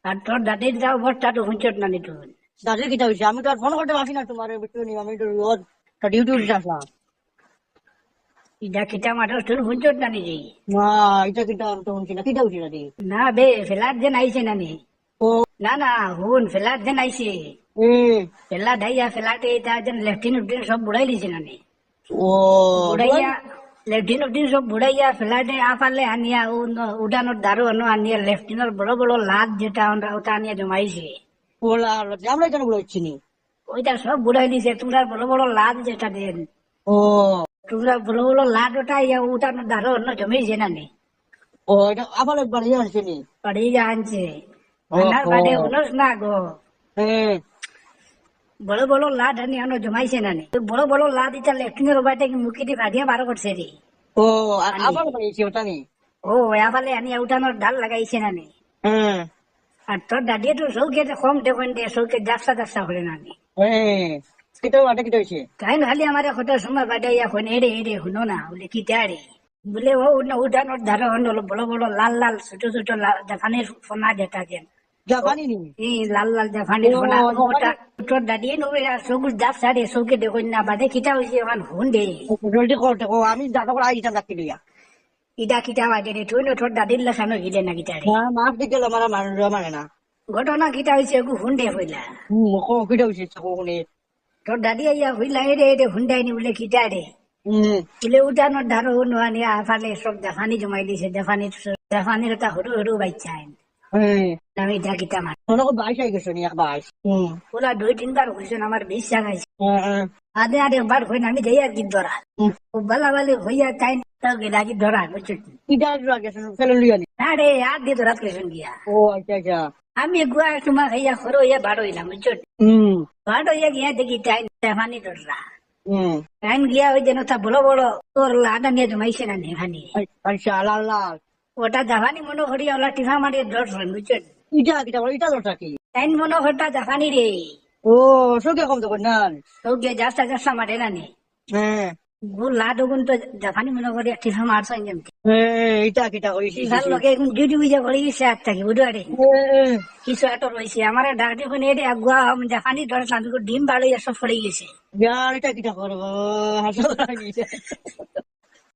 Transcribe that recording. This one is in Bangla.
আর তোর দাদির যা অবস্থা তো হুঁচট না নিত। দাদির কিটা হয়েছে? আমি তো আর ফোন করতে পারছি না তোমার বুঝতে নি, আমি তো রোজ ডিউটি উঠে আসলাম। ইটা কিটা মাঠে তোর হুঁচট না নিজি। না, এটা কিটা আমি তো শুনছি না, কিটা হয়েছে দাদি? না বে ফেলার যেন আইছে নানি। ও না না হুন ফেলার যেন আইছে। হুম। ফেলা ধাইয়া ফেলাতে এটা যেন লেফটিন উফটিন সব বুড়াই দিছে নানি। ও বুড়াইয়া লেফটিন উফটিন সব বুড়াইয়া ফেলাতে আপালে আনিয়া উডানোর দারু আনো আনিয়া লেফটিনের বড় বড় লাদ যেটা আমরা ওটা আনিয়া জমাইছে। বলা আমরা এখানে বলেছি নি। ওইটা সব বুড়াই দিছে। তোমরা বড় বড় লাদ যেটা দেন, ও তোমরা বড় বড় লাদ ওটা ইয়া উঠানোর দারু অন্য জমিয়েছে নানি। ও এটা আবার একবার ইয়ে আসছে নি। পড়ি আনছে ও আনার বাদে উনস না গো। হ্যাঁ। বড় বড় লাদ আনি আনো জমাইছে নানি। তো বড় বড় লাদ এটা লেফটিনের বাটে মুখি দিয়ে ভাজিয়া বার করছে রে। ও আর আবার বানিয়েছি ওটা নি। ও এফালে আনি উঠানোর ডাল লাগাইছে নানি। হ্যাঁ আর তোর দাদিয়ে তো সৌকে কম দেখুন দিয়ে সৌকে জাপসা জাপসা করে নানি। হ্যাঁ। কিটা বাটা কিটা হয়েছে? তাই খালি আমার কত সময় বাটাইয়া ফোন এড়ে এড়ে শুনো না বলে কি তারে বলে ও উঠানোর ধারে হলো বড় বড় লাল লাল ছোট ছোট জাপানের ফোনা যেটা যেন জাপানি নি? এই লাল লাল জাপানের ও ফোনা ওটা জাপানি। তোর দাদিয়ে নবে সবুজ জাপসা রে সৌকে দেখুন না বাদে কিটা হয়েছে এখন হুন দে জলদি করতে কো, আমি দাদা করে আইটা রাখতে দিয়া। ইটা কিটা বাদে রে তুই তোর দাদির লাসানো গিলে না কিটা রে হ্যাঁ মাছ দিকে আমার মানুষ মানে না। ঘটনা কিটা হয়েছে হুন দে হইলা। কিটা হয়েছে কখনই? তোর দাদি আইয়া হইলা এরে এরে হুন্ডাইনি বলে কিটা রে হম। বলে উঠানোর ধারো নোয়ানি আফালে সব জাফানি জমাই দিছে। জাফানির একটা হরু হরু বাচ্চা আইন হ্যাঁ। আমি এটা কিতা মার বাইশ আই গেছো নি এক বাইশ। হম। ওলা 2-3 বার হয়েছে আমার বিশ্বাস আছে। হ্যাঁ। আধে আধে বার হই না আমি যাই আর কি ধরা ও বালা বালি হইয়া তাই তাও গেলা কি ধরা বুঝছো কিটা গেছো ফেলে লইয়া নি? না রে আর দিয়ে ধরা কেছেন গিয়া ও আচ্ছা আচ্ছা। আমি গুয়া তোমার খাইয়া খরো ইয়া বার হইলাম বুঝছো। হম। বার হইয়া গিয়া দেখি তাই জাফানি ধরা হম। টাইম গিয়া ওই যেন তা বড় বড় তোর লাদা নিয়ে জমাইছে না নেভানি আচ্ছা লাল লাল। ওটা জাফানি মনে করি ওলা টিফা মারিয়ে ধরছেন বুঝছেন। ইটা কিটা বলে ইটা দরটা কি? টাইম মনে করটা জাফানি রে ও সঙ্গে কম তো না। তো গিয়ে যাস্তা যাস্তা মারে না নে হ্যাঁ। লাদগুন তো জাফানি মনে করি টিফা মারছেন যেমন ইটা কিটা করিস? টিফার লোকে এখন ডিউটি বুঝে করে গেছে আর থাকি বুঝারে কিছু একটা রয়েছে আমার ডাকটি কোনে এটি আগুয়া জাফানি ধরে ডিম বাড়ি সব পড়ে গেছে। এটা কিটা করবো? হাসো